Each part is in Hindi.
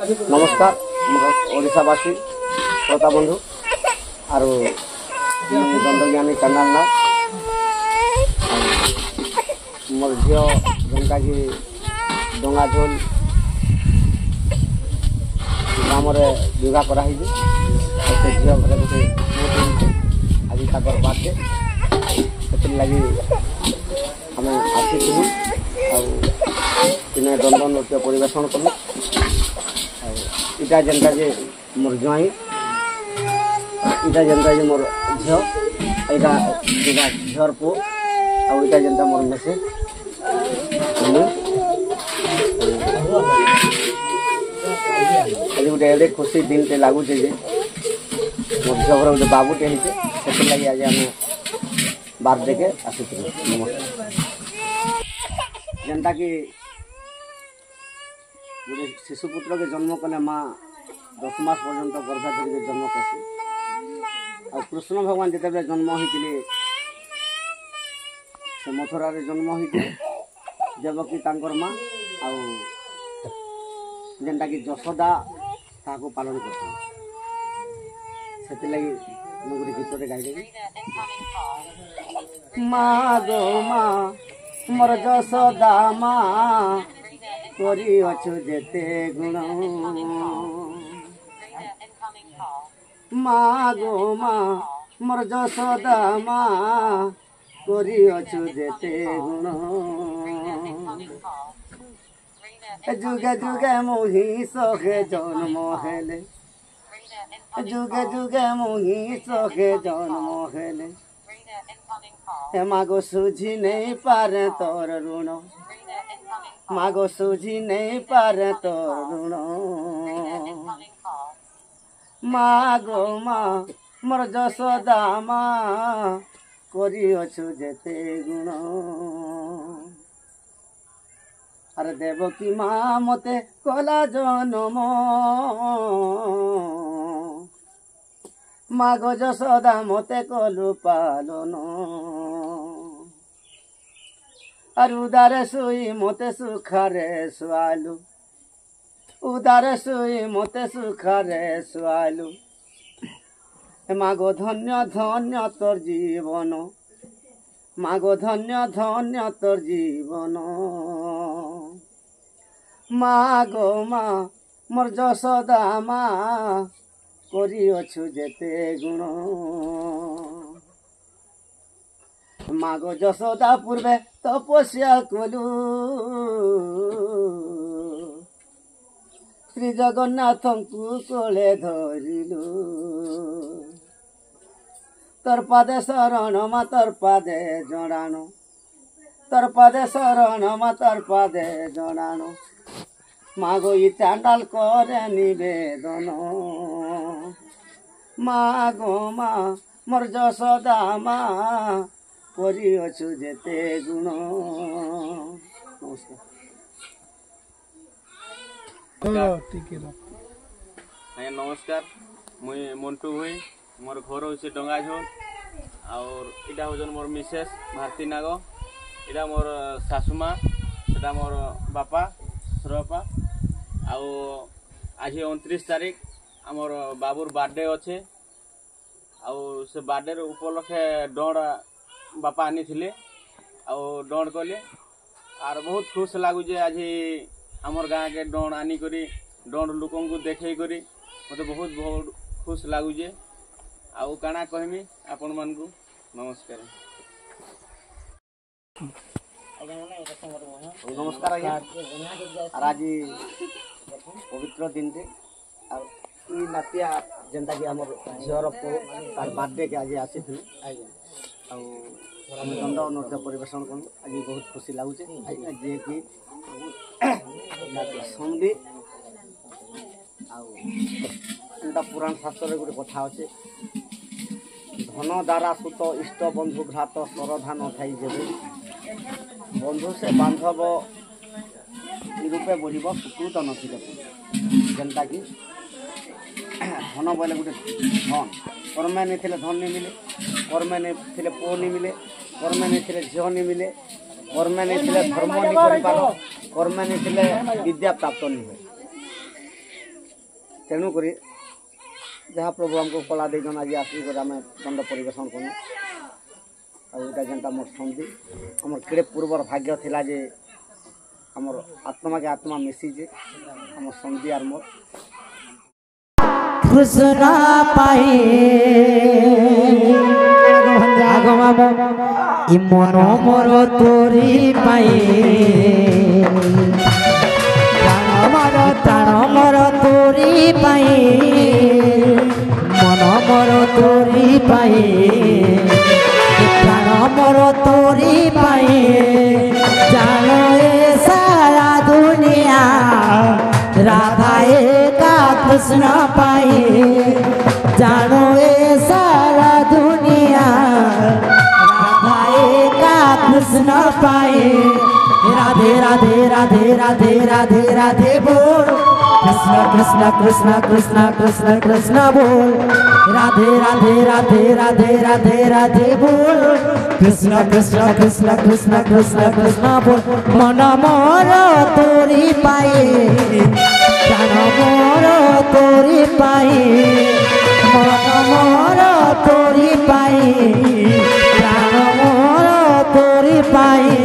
नमस्कार ओडावासी श्रोता बंधु आरो दंडज्ञानी कंगालनाथ मोर झील जेनका कि डंगा झोल ग्राम विवाह कराई से झील घर गोटे आज तक बार्थडे से लगी आम आसी दिने दंड नृत्य परिवेशन कलु इटा जेनका जे मोर ज्वाई इटा जेनका जे मोर झील एटा जेनका झीर पु आ इटा जेनका मोर मेसे आज गोटे एडे खुशी दिन टे लगुचे जे मोर झील घर गोटे बाबूटे होते से लगी आज आम बार्थडे के आसी। नमस्कार जेनता कि गोटे शिशुपुत्र के जन्म कले माँ 10 मास पर्यंत गर्भा धरिक जन्म करसी आ कृष्ण भगवान जिते जन्म होते से मथुरा जन्म होते देवकी तांकर माँ आ जेनटा कि यशोदा ताको पालन करते से लगी मुझे गीत गाईदेवी माँ गो माँ मोर यशोदा माँ करी अछु जेते गुण माँ गो माँ मोर यशोदा माँ करी अछु जेते गुण जुगे जुगे मोही सखे जन्म हेले जुगे जुगे मोही सखे जन्म हेले हे मागो सुझी नहीं पारे तोर ऋण मागो सुझी नहीं पारे तोर ऋण मागो माँ मोर यशोदा माँ करी अछु जेते गुण अरे देवकी माँ मते कला जन्म मागो यशोदा मते कलु पालन और उदारे सुई मते सुखारे सुआलु उदारे सुई मते सुखारे सुआलु मागो धन्य धन्य तोर जीवन मागो धन्य धन्य तोर जीवन मागो माँ मोर यशोदा माँ करी अछु जेते गुण मागो यशोदा पूर्वे तपस्या कलु श्री जगन्नाथ को कोले धरिलु तोर पादे शरण मा तोर पादे जड़ाणु तोर पादे शरण मा तोर पादे जड़ाणु मागो ई चांडाल करे निवेदन मागो माँ मोर यशोदा माँ करी अछु जेते गुण। नमस्कार आज्ञा नमस्कार मुई मंटू भाई मोर घर हूँ डंगा झोल और इटा हूँ मोर मिसेस भारती नाग इटा मोर सासुमा सेटा मोर बापा सरबापा आउ आज 29 तारीख आमर बाबूर बर्थडे अच्छे आउ से बर्थडे उपलक्षे डंड बापा आनी थिले आउ डंड कले आर बहुत खुश लगुचे आज आमर गाँ के डंड आनी करी डंड लोक को देखे करी मत बहुत बहुत खुश लगुचे आउ काना कहमी आपण मान को नमस्कार। नमस्कार आज्ञा आज पवित्र दिन टे ई नातिया जेनता कि हमर झीर पु तार बर्थडे के आज आसी थी दंड नृत्य परिवेशन कलु आज बहुत खुशी लगुचे जे कि संधि आउटा पुराण शास्त्र गोटे कथा अच्छे धन द्वारा सुत इष्ट बंधु घात सरधा न थी जेबे बंधु से बांधव रूपे बढ़ सुकृत नथिले जेनता कि धन बोले गोटे धन कर्मे नहीं थे धन नहीं मिले कर्मे नहीं थे पुओ नहीं मिले कर्मे नहीं थे झील नहीं मिले कर्मे नहीं थे धर्म नहीं कर कर्मे नहीं थे विद्या प्राप्त नहीं हुए ତେଣୁକରି ଯାହା ପ୍ରଭୁ ଆମକୁ କଳା ଦେଇଛନ୍ ଆଜି ଆସିକରି ଆମେ ଦଣ୍ଡ ପରିବେଷଣ କଲୁ। ଆଉ ଏଇଟା ଯେନ୍ଟା ମୋର ସନ୍ଧି ଆମର କେଡ଼େ ପୂର୍ବର ଭାଗ୍ୟ ଥିଲା ଯେ ଆମର ଆତ୍ମାକେ ଆତ୍ମା ମିଶିଛେ ଆମର ସନ୍ଧି ଆର୍ ମୋର कृष्ण पाए मन मोर तोरी पाए प्राण मोर तोरी पाए मन मोर तोरी पाए प्राण मोर तोरी पाए जानो ए सारा दुनिया राधा एका कृष्ण पाए जानो ए सारा दुनिया राधा एका कृष्ण पाए राधे राधे राधे राधे राधे राधे बोल कृष्ण कृष्ण कृष्ण कृष्ण कृष्ण कृष्ण बोल राधे राधे राधे राधे राधे राधे बोल कृष्ण कृष्ण कृष्ण कृष्ण कृष्ण कृष्ण बोल मन मोर तोरी पाए प्राण मोर तोरी पाए मन मोर तोरी पाए प्राण मोर तोरी पाए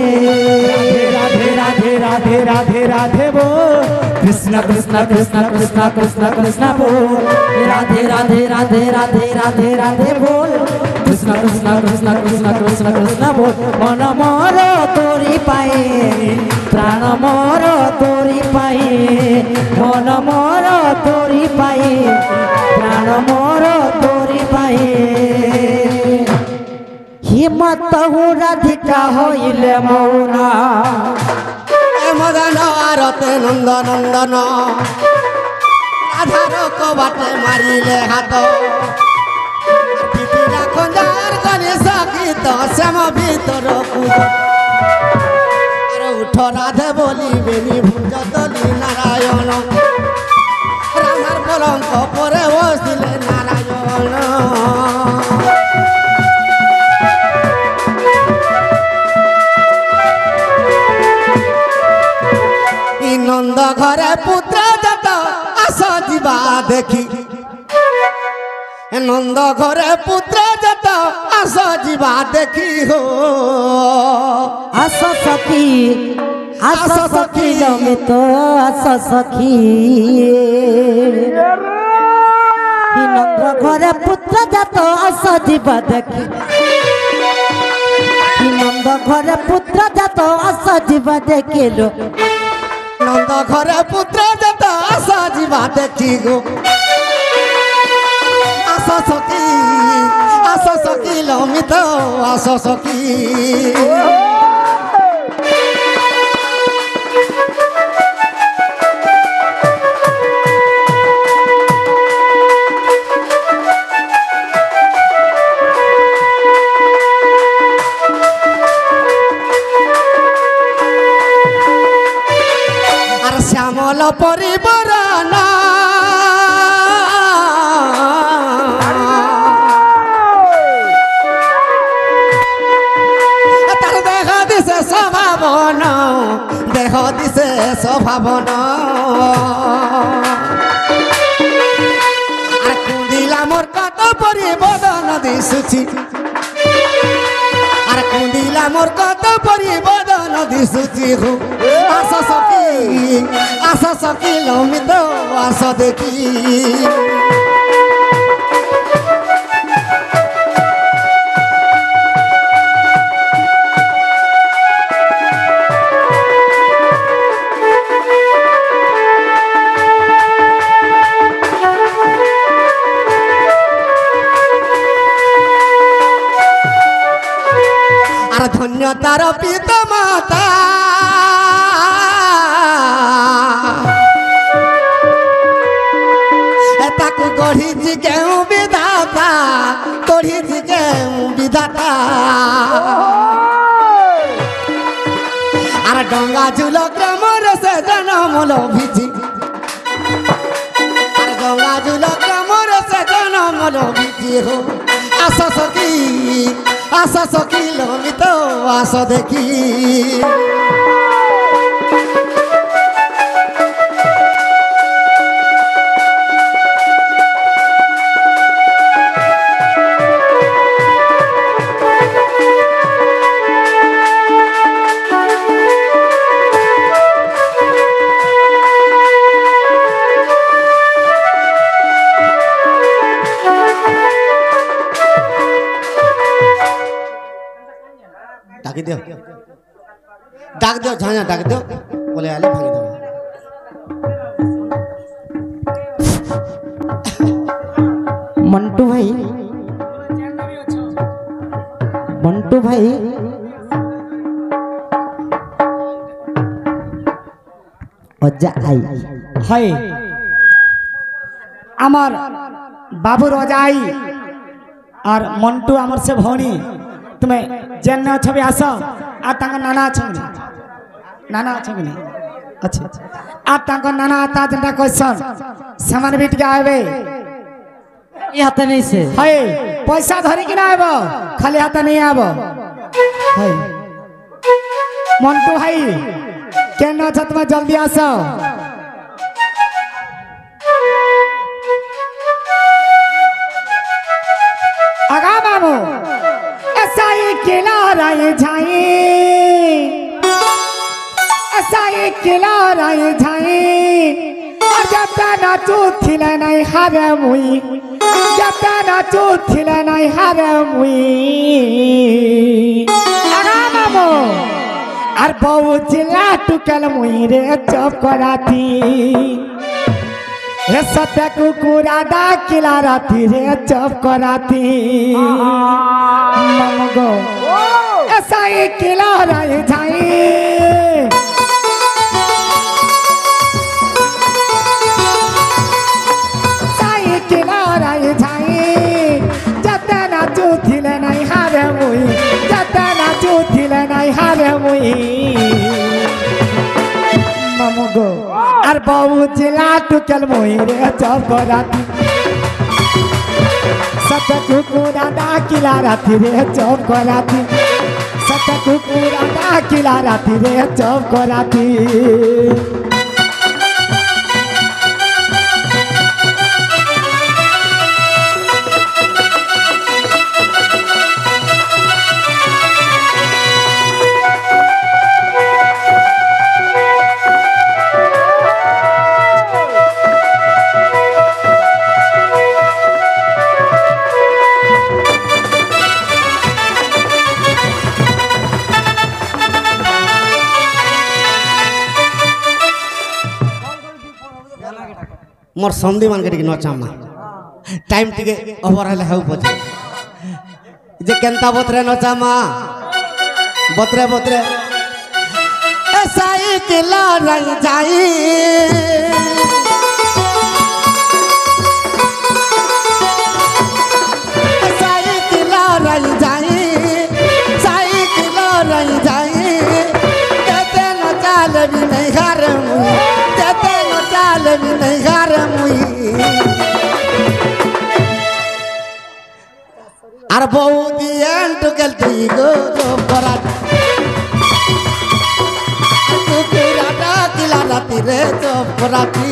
राधे राधे राधे राधे राधे बोल कृष्ण कृष्ण कृष्ण कृष्ण कृष्ण कृष्ण बोल राधे राधे राधे राधे राधे राधे बोल कृष्ण कृष्ण कृष्ण कृष्ण कृष्ण कृष्ण बोल मन मोर तोरी पाए प्राण मोर तोरी पाए मन मोर तोरी पाए प्राण मोर तोरी पाए हिम्मत राधिका होइले मौना मदन आरते नंद नंदन राधार कबाटे मारिले हाथ पितिरा खंजार गणेश गीत श्याम भीतर उठ राधे बोली बेनी भुजतली नारायण राधार कलंक परे बसिले नारायण नंद घरे पुत्र जत आस जीवा देखी नंद घरे पुत्र जत आस जीवा देखी हो आस सखी में तो आस सखी नंद घरे पुत्र जात आस जीवा देखी नंद घरे पुत्र जात आस जीवा देखिलो नंद घरे पुत्र जत आस जीवा देखी गो आस सखी लमित आस सखी श्यामल परिवार ना तार देह दिशे स्वभावन देह दिशे स्वभावन कुंदिला मोर कत परिबदन दिशुची कुंदिला मोर कत परिबदन दिशुची हो आस सखी लमित आस देखी धन्य तार पिता माता ताकू गढ़ी केऊ विधाता गढ़ी केऊ विधाता आर डंगा झुल ग्रामर से जनम लभिची आर डंगा झुल ग्रामर से जनम लभिची हो आस सखी लमित आस देखी भागी दियो डाक दियो झाया डाक दियो बोले आले भागी दियो मंटू भाई अज्जा आई हाय आमर बाबू रजाई और मंटू आमर से भौणी तुम्हें जेन अच्छ भी आस आ नाना अच्छ नाना अच्छ कि नहीं अच्छा आ नाना आता जेनटा क्वेश्चन सामान भी टिके आबे ये हाथ नहीं से हाय पैसा धरी कि ना आबो खाली हाथ नहीं आबो हाय मंटू भाई केन छ तुम जल्दी आस आगा बाबू ऐसा ही किला राय झाई ऐसा ही किला राय झाई और जब नाचू थिले नहीं हारे मुई जब नाचू थिले नहीं हारे मुई आगा बाबू और बहु जिला टुकल मुई रे चौक कराती रे सत्य कुकुरा डा किला राती रे चौक कराती ममगो ऐसा ही किला राय झाई साई किला राय झाई जते नाचू थिले नहीं हारे मुई जते नाचू थिले नहीं हारे मुई ममगो और बहु जिला टुकल मुई रे चौक कराती सत कुकुरा डा किला राती रे चौक कराती सत कुकुरा डा किला राती रे चौक कराती मोर संधि मान के नचामा टाइम टिके ओवर हेले हाउ बजे जे केनता बतरे नचामा बतरे बतरे ऐसा ही किला रही जाई ऐसा ही किला रही जाई साई किला रही जाई तेते नचाल भी नहीं हार मुई तेते नचाल भी नहीं हार मुई আর বৌদি এন্টুকেল তুই গো জোপরাট কুকুরাটা কিলা রাতি রে জোপরাটি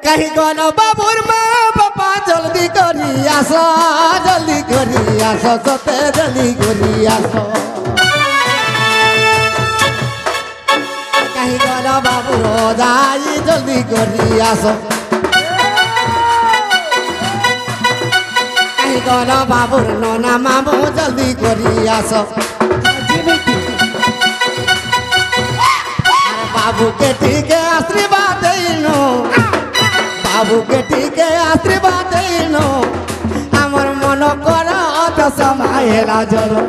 कहीं गलो बाबूर माँ पापा जल्दी करी आसो सते जल्दी करी आसो कहीं गलो बाबूर जाई जल्दी करी आसो कहीं गलो बाबूर नोना मामू जल्दी करी आसो बाबू के ठीक है आशीर्वाद देनो बाबू के ठीक है आशीर्वाद देनो हमर मन कर अत समायला जरो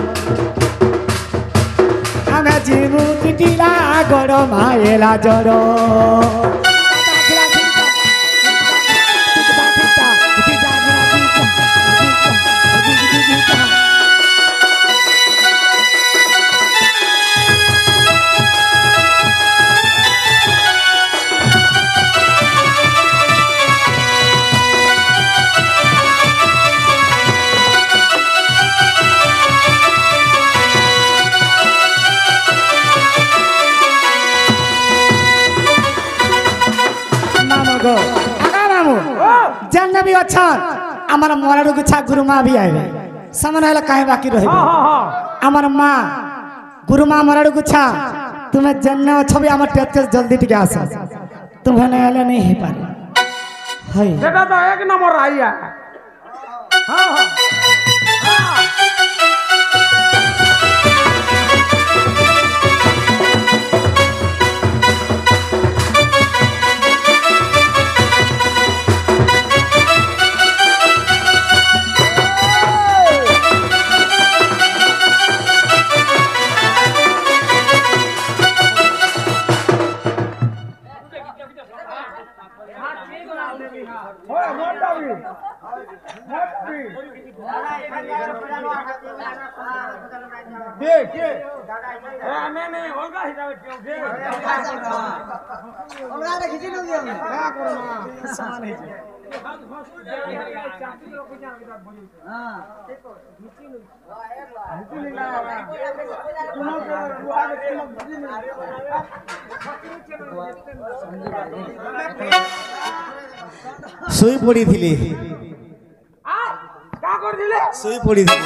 हमें जीवू किटिला गरो मायला जरो अछन हमार मराड़ू गुच्छा गुरुमा भी आए सामान है काहे बाकी रहे हमार माँ गुरुमा मराड़ू गुच्छा तुम्हें जन्ने अच्छो भी हमार टेट के जल्दी टिके आसा तुम्हें नहीं ही पारे हाय সেটা তো এক নম্বর আইয়া হ্যাঁ হ্যাঁ শুই পড়িছিলি কা করে দিলে শুই পড়িছিলি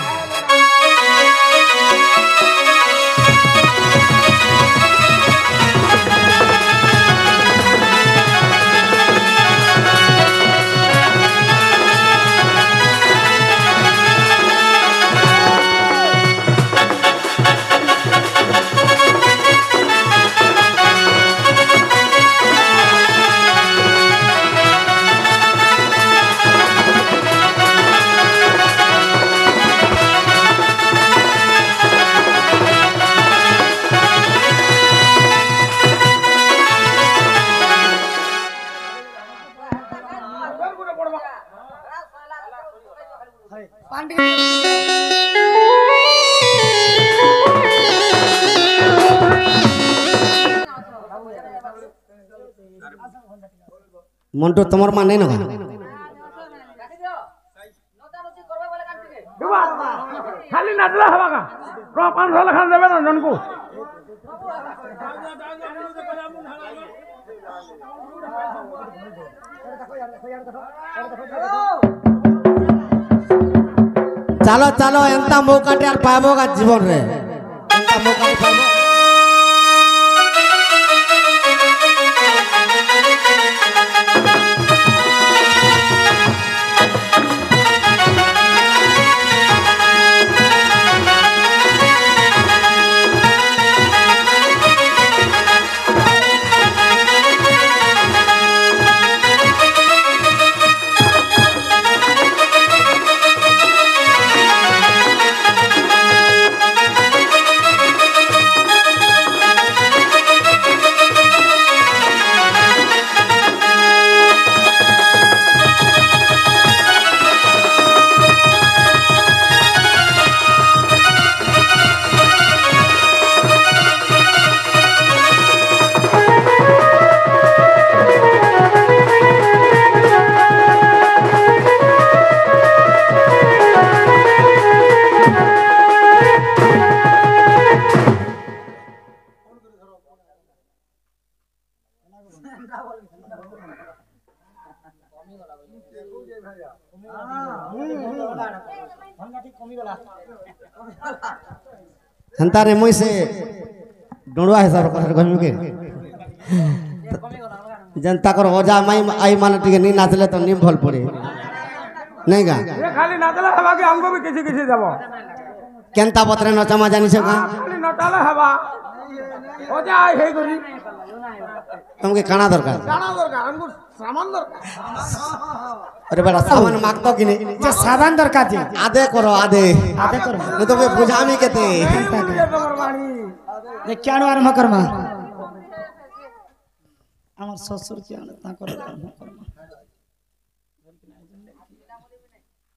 মন্টু তোমার মা নেই না খালি নাচলে হবা কা 500 লেখা দেবে না জনকু চালো চালো এন্তা মৌকাটে আর পাবো গা জীবন রে এন্তা মৌকাটে পাবো हंतारे मुई से डोंडवा हिसाब कर गमी के जनता कर ओजा माई आई मान टिके नी नाचले तो नी भल पड़े नहीं गा ये खाली नाचले हवा के हमको भी किसी किसी देबो केनता पत्रे नचमा जानी से का खाली नटाले हवा ओजा आई हे गरी तुमके काना दरकार जाना दरकार हमको सामान दरकार अरे बेटा सामान मांगतो कि नहीं जे सामान दरकार जी आधे करो आधे करो नहीं तो बुझामी केते जे क्या आरंभ करमा আমার শ্বশুর কি আনে তা করে আরম্ভ কरमा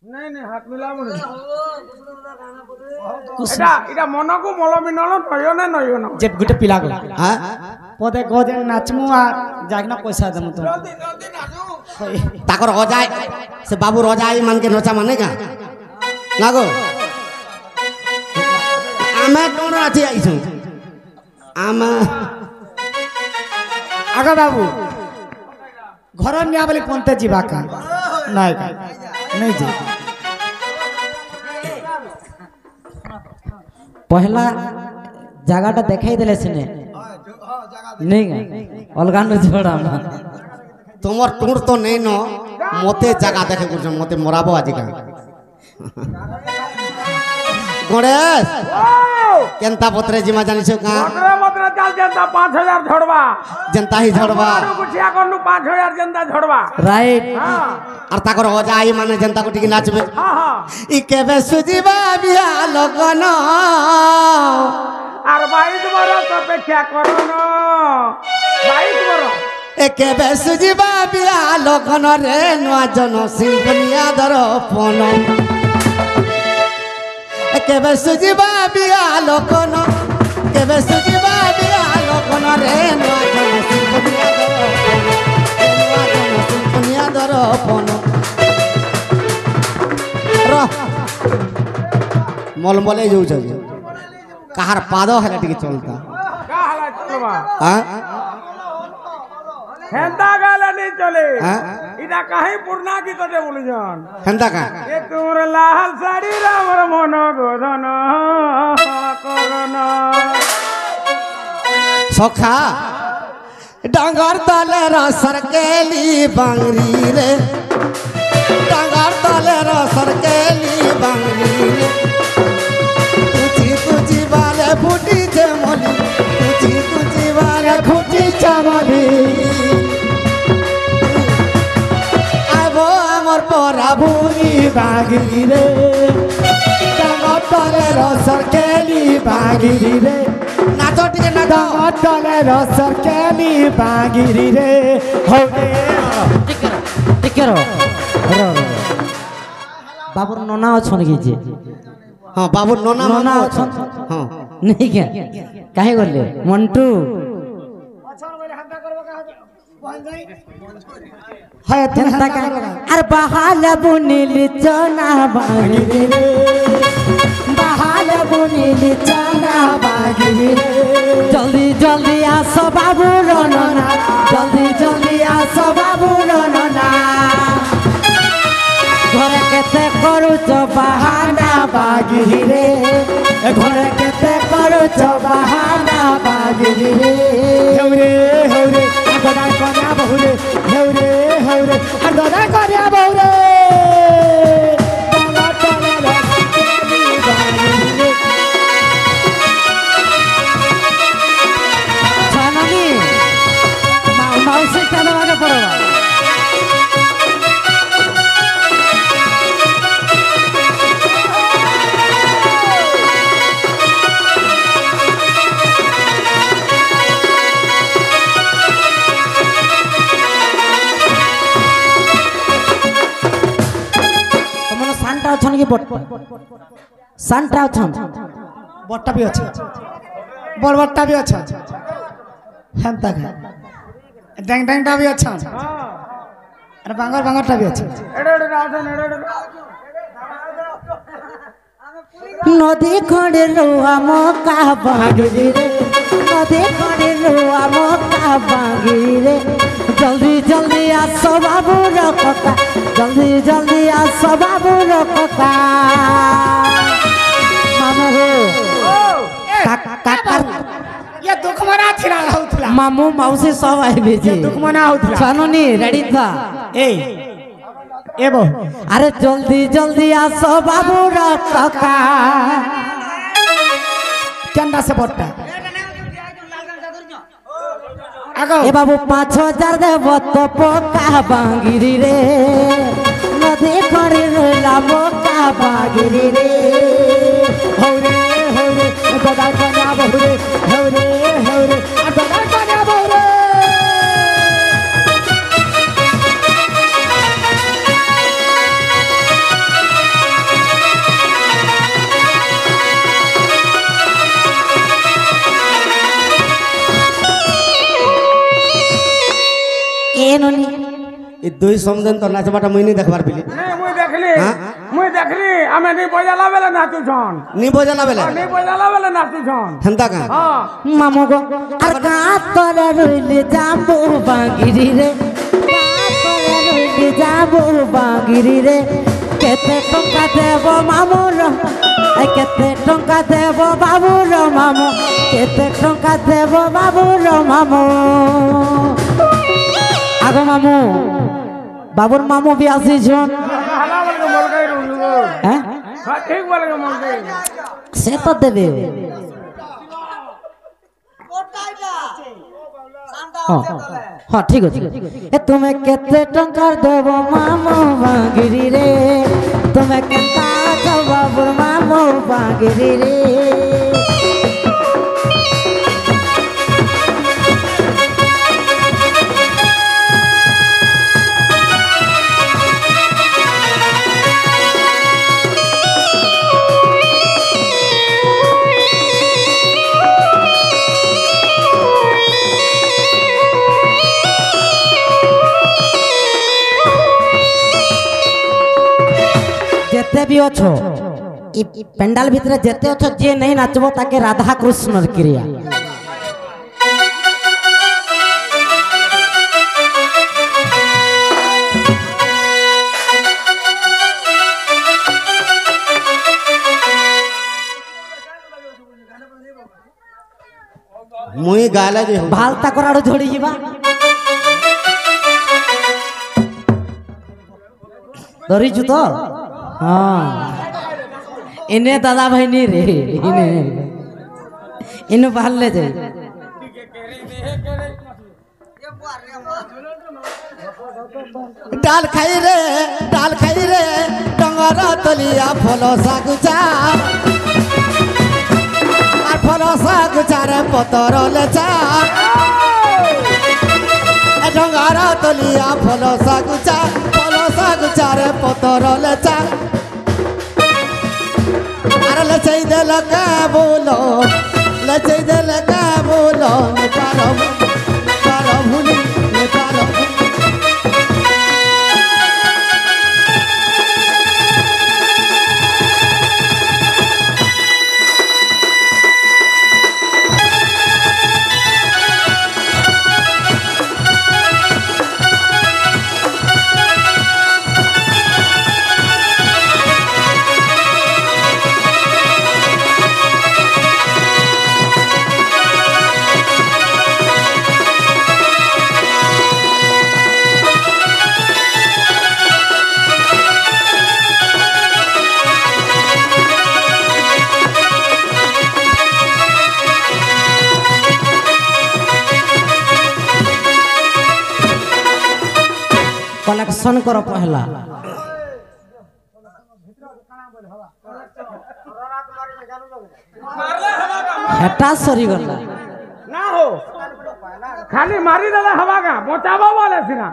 नहीं नहीं हाथ मिलाबो नहीं এটা এটা মনকু মলমিনল নয় না নয় না যে গুটে পিলা গো हां পদে গদে নাচমু আর জাগনা পয়সা দেমু তো ताकर अजाय से बाबू अजाय मान के नचा माने का ना गो आमे कोन राती आइछु आमा आगा बाबू घर निया बोले कोनते जीवा का নাই नहीं जी पहला जगह देखाई देले सिने नहीं अलगा न छोड़ा তোমার টুর তো নেই ন মতে জায়গা দেখে করছ মতে মরাবো আজিকা গণেশ কেনতা পত্রে জিমা জানিছ কা মতরে মতরে চাল জেন্তা 5000 ঝড়বা জেনতা হি ঝড়বা গুছিয়া করনু 5000 জেন্তা ঝড়বা राइट আর তাকর অজাই মানে জেনতা কো টিকি নাচবে হ্যাঁ হ্যাঁ ই কেবে সুজিবা বিয়া লগন আর 22 বরস অপেক্ষা করন 22 বরস এ কেবে সুজিবা বিয়া লগন রে নোয়া জন সিংহনিয়া দরপন এ কেবে সুজিবা বিয়া লগন কেবে সুজিবা বিয়া লগন রে নোয়া জন সিংহনিয়া দরপন নোয়া জন সিংহনিয়া দরপন মলমলে যাউছ কাহার পাদ হেলে টিকে চলতা কা হালা চলবা হ্যাঁ হেন্দা গালে নি চলে হ্যাঁ ইটা কাহি পূর্ণা কি তোতে বলিজন হেন্দা কা এ তোর লাল শাড়ি রামর মন গোধন করন সখা ডাঙ্গার তলে রসর কেলি বাংরি রে ডাঙ্গার তলে রসর কেলি বাংরি রে তুচি তুচি বালে ফুটি মলি তুচি তুচি বালে ফুটি মলি আইবো আমার পরা ভূমি বাগরি রে ডাঙ্গার তলে রসর কেলি বাগরি রে নাচো টিকে নাচো तले रसर केली बागिरी रे हो रे टिके रो बाबूर नोना अछन की जे हाँ बाबू नोना नोना मामा अछन हाँ नहीं क्या काहे गले मंटू है तुम जनता का अरे बहाल बुनिल चना बागिरी रे बहाल बुनिल चना बागिरी रे जल्दी जल्दी आसो बाबू रनना जल्दी जल्दी आसो बाबू रनना घरे केते करूच बहाना बागिरी रे घरे केते करूच बहाना बागिरी रे हेउरे हेउरे गदा कन्या बहुरे हेउरे हेउरे गदा कन्या बहुरे तले तले रसर केली बागिरी रे छाननी मौसी का दवा पड़ो तुमने सांटा अछन की बट सांटा अछन बट्टा भी अच्छा बड़ बट्टा भी अच्छा हेंता का डैंग डैंगटा भी अच्छा अरे बांगर बांगरटा भी अच्छा এড়ে এড়ে রাজন এড়ে এড়ে नदी खड़े रुआ मौका बागिरी रे नदी खड़े रुआ मौका बागिरी रे जल्दी जल्दी आसो बाबू रखता जल्दी जल्दी आसो बाबू रखता मामू हो काकर ये दुख मना थिरा होतला मामू मौसी सब आई बेजी दुख मना होतला छाननी रेडी था ए एबो अरे जल्दी जल्दी आसो बाबू रखता केंदा से बट्टा आगो ए बाबू 5000 देव तो पोका बागिरी रे नदी खड़ी रोला पोका बागिरी रे हौरे हौरे गदा कन्या बहुरे हौरे हौरे गदा कन्या बहुरे ए ननी ये दुई समझन तो नाचबाटा मुई नहीं देखबार बिली नहीं मुई हाँ? देखली हमें नहीं बजाला बेले नाचू छन नी बजाला बेले नहीं बजाला बेले नाचू छन हेंता का हां मामू गो अरे का तोरे रोइले जाम्बू बागिरी रे का तोरे रोइले যাবো বাগিরি রে কেতে টঙ্কা দেব মামুর কেতে টঙ্কা দেব বাবুর মামু কেতে টঙ্কা দেব বাবুর মামু আগো মামু বাবুর মামু বি আসিছন হালা বলে মলকাই রুলু হ্যাঁ ঠিক বলে মলকাই সে তো দেবে হ্যাঁ ঠিক আছে এ তুমি কেতে টঙ্কার দেব মামু বাগিরি রে তুমি কেতা আছো বাবুর মামু বাগিরি রে যেতে বি অছো ই পেন্ডাল ভিতরে যেতে অছো যে নেই নাচবো তাকে রাধা কৃষ্ণর ক্রিয়া মুই গালে যে ভালতা করাড় ঝড়ি ଯିବା ধরিছু তো হ্যাঁ এনে দাদা ভাই নি রে ইনে বাহারলে যাই ডাল খাই রে ডঙ্গর তলিয়া ফল সাগুচা আর ফল সাগুচারে পতর লেচা ডঙ্গর তলিয়া ফল সাগুচারে পতর লেচা আর লেচাই দেল কে বলো নেপাল ভুলি নেপাল कलेक्शन करो पहला हेटा सरी गला ना हो खाली मारी दादा हवा का बचावा वाले सिना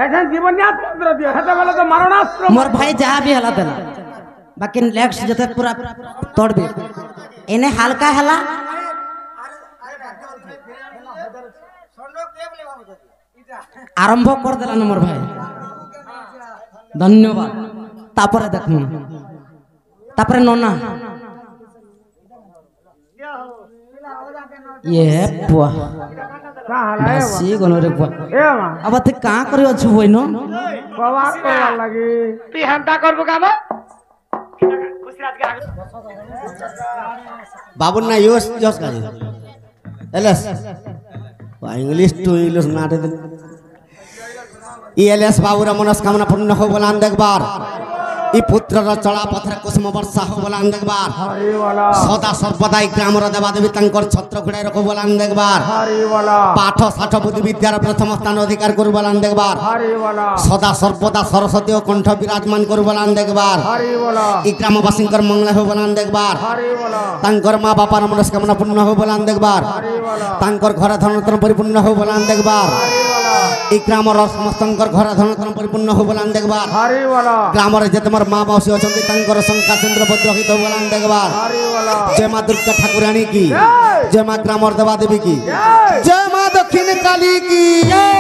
ऐसा जीवन्यास्त्र दिया हेता वाला तो मरणास्त्र मोर भाई जहाँ भी हला देला बाकी नेक्स्ट जते पूरा तोड़ दे इने हल्का हला आरंभ कर देला न मोर भाई धन्यवाद तापरे देखनु तापरे नोना ये पुआ का हला सी गनो रे पुआ ए मा अब ते का करियो छु होइनो पवार करवा लगी ती हंता करबो का बा बाबू ना यूज का एलएस इंग्लिश टू इंग्लिश नाटे एलएस बाबूर मनस्कामना पूर्ण हो बोलान देखबार इ पुत्रर चला पथरे कुसुम वर्षा हो बोलान देखबार हरि वाला सदा सर्वदा ग्रामर देवादेवी तांकर छत्र घुड़ाई रखो बोलान देखबार हरि वाला पाठ साठ बुद्धि विद्यार प्रथम स्थान अधिकार करू बोलान देखबार हरि वाला सदा सर्वदा सरस्वती और कंठ विराजमान करू बोलान देखबार हरि वाला इ ग्रामवासींकर मंगल हो बोलान देखबार हरि वाला तांकर माँ बापार मनस्कामना पूर्ण हो बोलान देखबार हरि वाला तांकर घर धनतन परिपूर्ण हो बोलान देखबार हरि वाला इ ग्रामर समस्तंकर घर धनतन परिपूर्ण हो बोलान देखबार हरि वाला ग्रामर जे तमर माँ मौसी अछंती तांकर शंका चंद्र बद्रहित हो बोलान देखबार हरि वाला जय माँ दुर्गा ठाकुरानी की जय जय माँ ग्रामर देवा देवी की जय जय माँ दक्षिण काली की जय